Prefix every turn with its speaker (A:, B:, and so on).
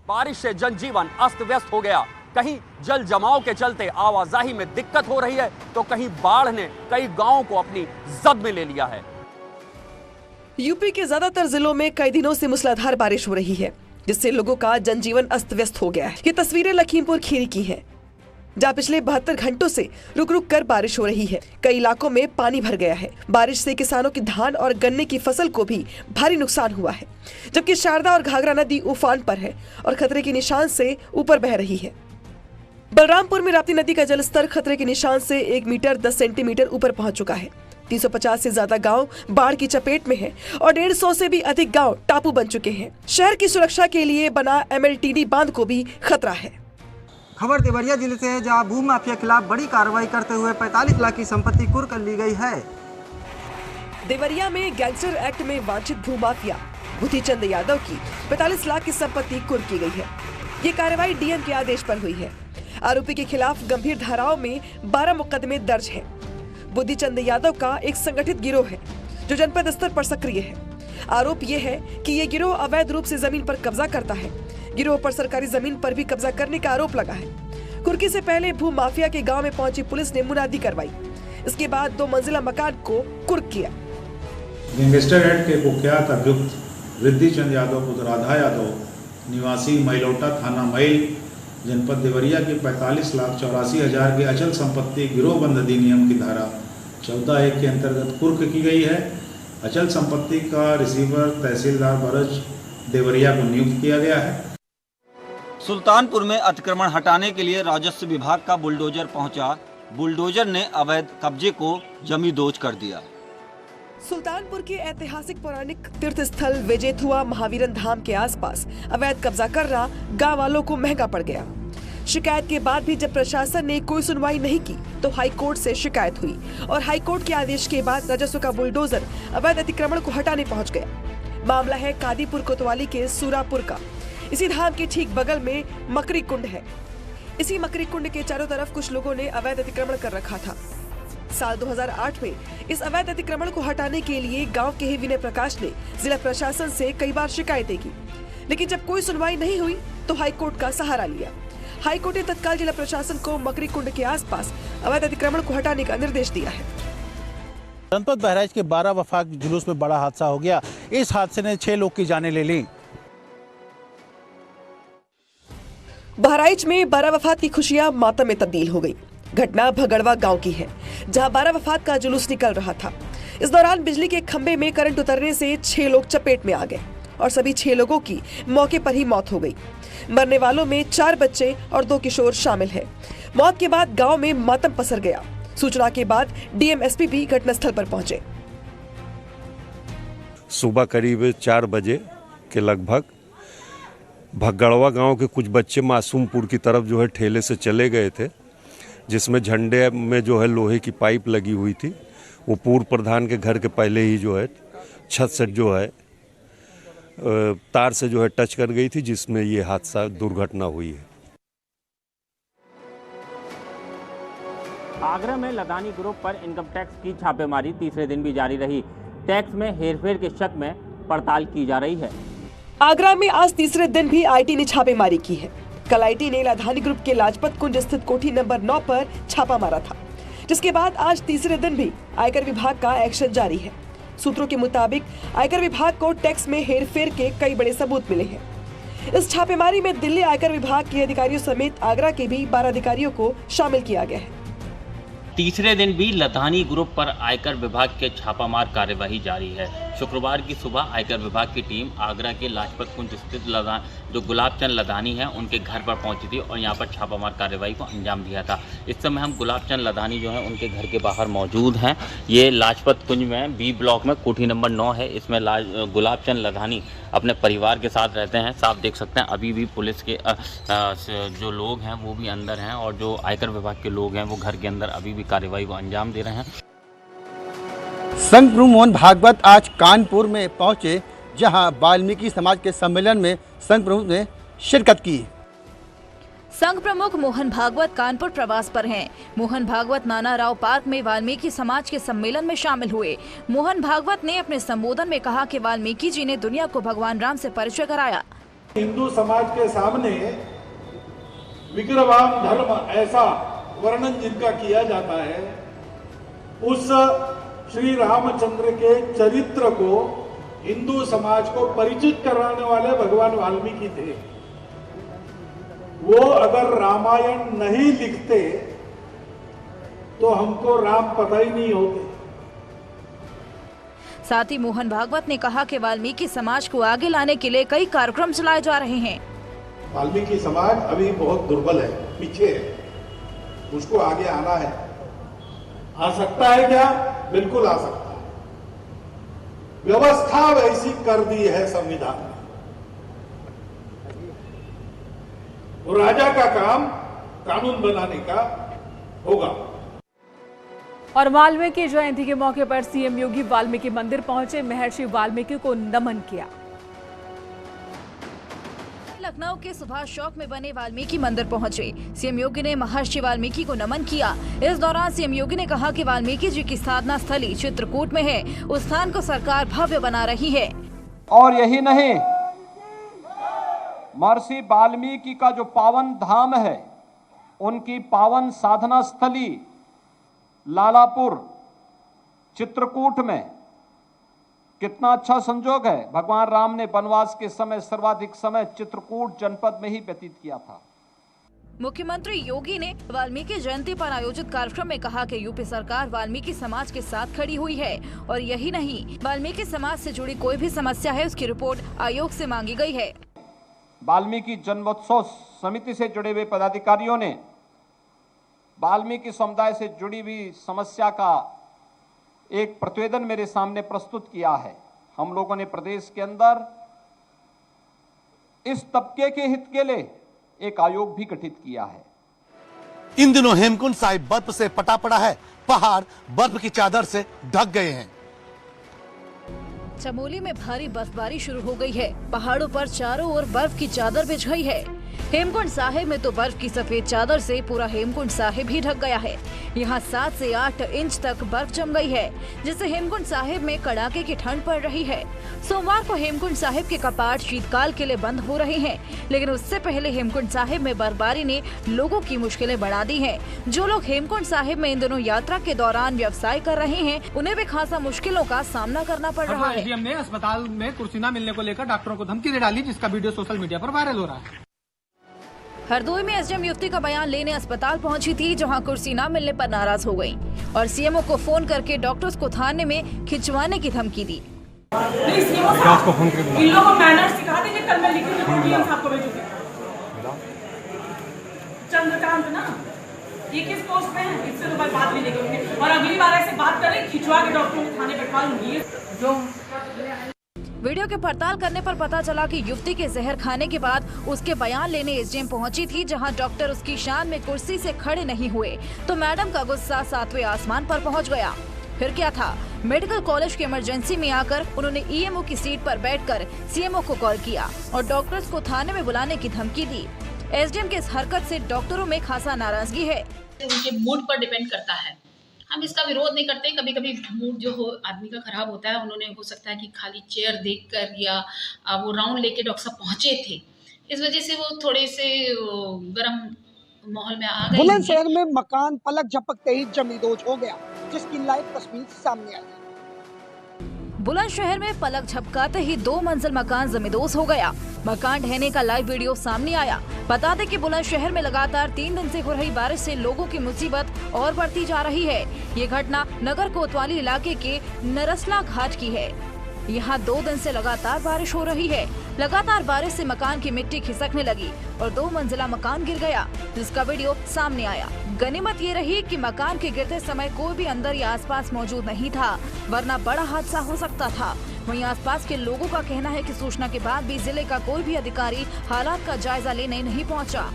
A: बारिश से जनजीवन अस्त व्यस्त हो गया। कहीं जल जमाव के चलते आवाजाही में दिक्कत हो रही है, तो कहीं बाढ़ ने कई गांवों को अपनी जद में ले लिया है।
B: यूपी के ज्यादातर जिलों में कई दिनों से मूसलाधार बारिश हो रही है, जिससे लोगों का जनजीवन अस्त व्यस्त हो गया है। ये तस्वीरें लखीमपुर खीरी की हैं, जहाँ पिछले 72 घंटों से रुक रुक कर बारिश हो रही है। कई इलाकों में पानी भर गया है। बारिश से किसानों की धान और गन्ने की फसल को भी भारी नुकसान हुआ है, जबकि शारदा और घाघरा नदी उफान पर है और खतरे के निशान से ऊपर बह रही है। बलरामपुर में राप्ती नदी का जलस्तर खतरे के निशान से 1 मीटर 10 सेंटीमीटर ऊपर पहुंच चुका है। 350 से ज्यादा गांव बाढ़ की चपेट में हैं और 150 से भी अधिक गांव टापू बन चुके हैं। शहर की सुरक्षा के लिए बना MLTD बांध को भी खतरा है।
C: खबर देवरिया जिले से है, जहां भू माफिया के खिलाफ बड़ी कार्रवाई करते हुए 45 लाख की संपत्ति कुर्क कर ली गई है।
B: देवरिया में गैंगस्टर एक्ट में वांछित भू माफिया बुद्धिचंद यादव की 45 लाख की संपत्ति कुर्क की गई है। ये कार्रवाई DM के आदेश पर हुई है। आरोपी के खिलाफ गंभीर धाराओं में 12 मुकदमे दर्ज हैं। बुद्धिचंद यादव का एक संगठित गिरोह है जो जनपद स्तर पर सक्रिय है। आरोप ये है कि ये गिरोह अवैध रूप से जमीन पर कब्जा करता है। गिरोह पर सरकारी जमीन पर भी कब्जा करने का आरोप लगा है। कुर्की से पहले भू माफिया के गांव में पहुंची पुलिस ने मुनादी करवाई। इसके बाद 2 मंजिला मकान को कुर्क किया।
D: गैंगस्टर एक्ट के कुख्यात अभियुक्त वृद्धिचंद यादव पुत्र राधा यादव निवासी मैलौटा थाना मैल जनपद देवरिया की 45,84,000 की अचल संपत्ति गिरोहबंद अधिनियम की धारा 14(1) के अंतर्गत कुर्क की गई है। अचल संपत्ति का रिसीवर तहसीलदार बरज देवरिया को नियुक्त किया गया है।
E: सुल्तानपुर में अतिक्रमण हटाने के लिए राजस्व विभाग का बुलडोजर पहुंचा। बुलडोजर ने अवैध कब्जे को जमींदोज कर दिया।
B: सुल्तानपुर के ऐतिहासिक पौराणिक तीर्थ स्थल विजेथुआ महावीरन धाम के आसपास अवैध कब्जा कर रहा गांव वालों को महंगा पड़ गया। शिकायत के बाद भी जब प्रशासन ने कोई सुनवाई नहीं की तो हाई कोर्ट से शिकायत हुई और हाई कोर्ट के आदेश के बाद राजस्व का बुलडोजर अवैध अतिक्रमण को हटाने पहुंच गया। मामला है कादीपुर कोतवाली के सूरापुर का। इसी धाम के ठीक बगल में मकरी कुंड है। इसी मकरी कुंड के चारों तरफ कुछ लोगों ने अवैध अतिक्रमण कर रखा था। साल 2008 में इस अवैध अतिक्रमण को हटाने के लिए गांव के ही विनय प्रकाश ने जिला प्रशासन से कई बार शिकायतें की, लेकिन जब कोई सुनवाई नहीं हुई तो हाई कोर्ट का सहारा लिया। हाई कोर्ट ने तत्काल जिला प्रशासन को मकरी कुंड के आसपास अवैध अतिक्रमण को हटाने का निर्देश दिया है।
F: जनपद बहराइच के 12 वफाक जुलूस में बड़ा हादसा हो गया। इस हादसे ने 6 लोग की जानें ले ली।
B: बहराइच में 12 वफात की खुशियां मातम में तब्दील हो गई। घटना भगड़वा गांव की है, जहां 12 वफात का जुलूस निकल रहा था। इस दौरान बिजली के खंभे में करंट उतरने से 6 लोग चपेट में आ गए और सभी 6 लोगों की मौके पर ही मौत हो गई। मरने वालों में 4 बच्चे और 2 किशोर शामिल हैं। मौत के बाद गांव में मातम पसर गया। सूचना के बाद DM SP भी घटनास्थल पर पहुंचे।
G: सुबह करीब 4 बजे के लगभग भगड़वा गांव के कुछ बच्चे मासूमपुर की तरफ जो है ठेले से चले गए थे, जिसमें झंडे में जो है लोहे की पाइप लगी हुई थी। वो पूर्व प्रधान के घर के पहले ही जो है छत से जो है तार से जो है टच कर गई थी, जिसमें ये हादसा दुर्घटना हुई है।
H: आगरा में लदानी ग्रुप पर इनकम टैक्स की छापेमारी तीसरे दिन भी जारी रही। टैक्स में हेरफेर के शक में पड़ताल की जा रही है।
B: आगरा में आज तीसरे दिन भी IT ने छापेमारी की है। कल IT ने लदानी ग्रुप के लाजपत कुंज स्थित कोठी नंबर 9 पर छापा मारा था, जिसके बाद आज तीसरे दिन भी आयकर विभाग का एक्शन जारी है। सूत्रों के मुताबिक आयकर विभाग को टैक्स में हेरफेर के कई बड़े सबूत मिले हैं। इस छापेमारी में दिल्ली आयकर विभाग के अधिकारियों समेत आगरा के भी 12 अधिकारियों को शामिल किया गया है।
H: तीसरे दिन भी लदानी ग्रुप पर आयकर विभाग के छापामार कार्यवाही जारी है। शुक्रवार की सुबह आयकर विभाग की टीम आगरा के लाजपत कुंज स्थित जो गुलाबचंद लदानी हैं उनके घर पर पहुंची थी और यहां पर छापामार कार्यवाही को अंजाम दिया था। इस समय हम गुलाबचंद लदानी जो हैं उनके घर के बाहर मौजूद हैं। ये लाजपत कुंज में B ब्लॉक में कोठी नंबर 9 है। इसमें गुलाबचंद लदानी अपने परिवार के साथ रहते हैं। साफ देख सकते हैं अभी भी पुलिस के जो लोग हैं वो भी अंदर हैं और जो आयकर विभाग के लोग हैं वो घर के अंदर अभी भी कार्यवाही को अंजाम दे रहे हैं।
I: संघ प्रमुख मोहन भागवत आज कानपुर में पहुंचे, जहां वाल्मीकि समाज के सम्मेलन में संघ प्रमुख ने शिरकत की।
J: संघ प्रमुख मोहन भागवत कानपुर प्रवास पर हैं। मोहन भागवत नाना राव पार्क में वाल्मीकि समाज के सम्मेलन में शामिल हुए। मोहन भागवत ने अपने संबोधन में कहा कि वाल्मीकि जी ने दुनिया को भगवान राम से परिचय कराया।
D: हिंदू समाज के सामने विग्रहवान धर्म ऐसा वर्णन जिनका किया जाता है, उस श्री रामचंद्र के चरित्र को हिंदू समाज को परिचित कराने वाले भगवान वाल्मीकि थे। वो अगर रामायण नहीं लिखते तो हमको राम पता ही नहीं होते।
J: साथ ही मोहन भागवत ने कहा कि वाल्मीकि समाज को आगे लाने के लिए कई कार्यक्रम चलाए जा रहे हैं।
D: वाल्मीकि समाज अभी बहुत दुर्बल है, पीछे है, उसको आगे आना है। आ सकता है क्या? बिल्कुल आ सकता है। व्यवस्था वैसी कर दी है संविधान में। राजा का काम कानून बनाने का होगा।
K: और वाल्मीकि जयंती के मौके पर सीएम योगी वाल्मीकि मंदिर पहुंचे, महर्षि वाल्मीकि को नमन किया।
J: लखनऊ के सुभाष चौक में बने वाल्मीकि मंदिर पहुंचे, सीएम योगी ने महर्षि वाल्मीकि को नमन किया। इस दौरान सीएम योगी ने कहा कि वाल्मीकि जी की साधना स्थली चित्रकूट में है, उस स्थान को सरकार भव्य बना रही है।
A: और यही नहीं, महर्षि वाल्मीकि का जो पावन धाम है, उनकी पावन साधना स्थली लालापुर चित्रकूट में, कितना अच्छा संजोग है। भगवान राम ने वनवास के समय सर्वाधिक समय चित्रकूट जनपद में ही व्यतीत किया था।
J: मुख्यमंत्री योगी ने वाल्मीकि जयंती पर आयोजित कार्यक्रम में कहा कि यूपी सरकार वाल्मीकि समाज के साथ खड़ी हुई है। और यही नहीं, वाल्मीकि समाज से जुड़ी कोई भी समस्या है, उसकी रिपोर्ट आयोग से मांगी गई है।
A: वाल्मीकि जन्मोत्सव समिति से जुड़े हुए पदाधिकारियों ने वाल्मीकि समुदाय से जुड़ी हुई समस्या का एक प्रतिवेदन मेरे सामने प्रस्तुत किया है। हम लोगों ने प्रदेश के अंदर इस तबके के हित के लिए एक आयोग भी गठित किया है।
F: इन दिनों हेमकुंड साहिब बर्फ से पटा पड़ा है, पहाड़ बर्फ की चादर से ढक गए हैं।
J: चमोली में भारी बर्फबारी शुरू हो गई है, पहाड़ों पर चारों ओर बर्फ की चादर बिछ गई है। हेमकुंड साहिब में तो बर्फ की सफेद चादर से पूरा हेमकुंड साहिब ही ढक गया है। यहाँ 7 से 8 इंच तक बर्फ जम गई है, जिससे हेमकुंड साहिब में कड़ाके की ठंड पड़ रही है। सोमवार को हेमकुंड साहिब के कपाट शीतकाल के लिए बंद हो रहे हैं, लेकिन उससे पहले हेमकुंड साहिब में बर्फबारी ने लोगों की मुश्किलें बढ़ा दी हैं। जो लोग हेमकुंड साहिब में इन दिनों यात्रा के दौरान व्यवसाय कर रहे हैं, उन्हें भी खासा मुश्किलों का सामना करना पड़ रहा है।
C: एसडीएम ने अस्पताल में कुर्सी न मिलने को लेकर डॉक्टरों को धमकी दे डाली, जिसका वीडियो सोशल मीडिया पर वायरल हो रहा है।
J: हरदोई में एसडीएम युवती का बयान लेने अस्पताल पहुंची थी, जहां कुर्सी न मिलने पर नाराज हो गई और सीएमओ को फोन करके डॉक्टर्स को थाने में खिंचवाने की धमकी दी।
K: इन लोगों को मैनर्स सिखा देंगे, कल मैं लिखूंगी रिपोर्ट डीएम साहब को भेजूंगी। चंद्रकांत ना, ये किस पोस्ट पे है, इससे तो बात नहीं लेंगे और अगली बार ऐसे बात करें खिंचवा के डॉक्टरों को थाने बैठा लूंगी। जो
J: वीडियो के पड़ताल करने पर पता चला कि युवती के जहर खाने के बाद उसके बयान लेने एसडीएम पहुंची थी, जहां डॉक्टर उसकी शान में कुर्सी से खड़े नहीं हुए तो मैडम का गुस्सा 7वें आसमान पर पहुंच गया। फिर क्या था, मेडिकल कॉलेज की इमरजेंसी में आकर उन्होंने ईएमओ की सीट पर बैठकर सीएमओ को कॉल किया और डॉक्टर्स को थाने में बुलाने की धमकी दी। एसडीएम के इस हरकत से डॉक्टरों में खासा नाराजगी है।
L: उनके मूड पर डिपेंड करता है, हम इसका विरोध नहीं करते। कभी कभी मूड जो हो आदमी का खराब होता है, उन्होंने हो सकता है कि खाली चेयर देखकर या वो राउंड लेके डॉक्टर साहब पहुंचे थे, इस वजह से वो थोड़े से गर्म माहौल में आ गए।
M: बुलंदशहर में मकान पलक झपकते ही जमींदोज हो गया, जिसकी लाइव तस्वीर सामने आई।
J: बुलंदशहर में पलक झपकाते ही 2 मंजिल मकान जमींदोज हो गया। मकान ढहने का लाइव वीडियो सामने आया। बता दें कि बुलंदशहर में लगातार 3 दिन से हो रही बारिश से लोगों की मुसीबत और बढ़ती जा रही है। ये घटना नगर कोतवाली इलाके के नरसला घाट की है। यहाँ 2 दिन से लगातार बारिश हो रही है। लगातार बारिश से मकान की मिट्टी खिसकने लगी और 2 मंजिला मकान गिर गया, जिसका वीडियो सामने आया। गनीमत ये रही कि मकान के गिरते समय कोई भी अंदर या आसपास मौजूद नहीं था, वरना बड़ा हादसा हो सकता था। वहीं आसपास के लोगों का कहना है कि सूचना के बाद भी जिले का कोई भी अधिकारी हालात का जायजा लेने नहीं पहुंचा।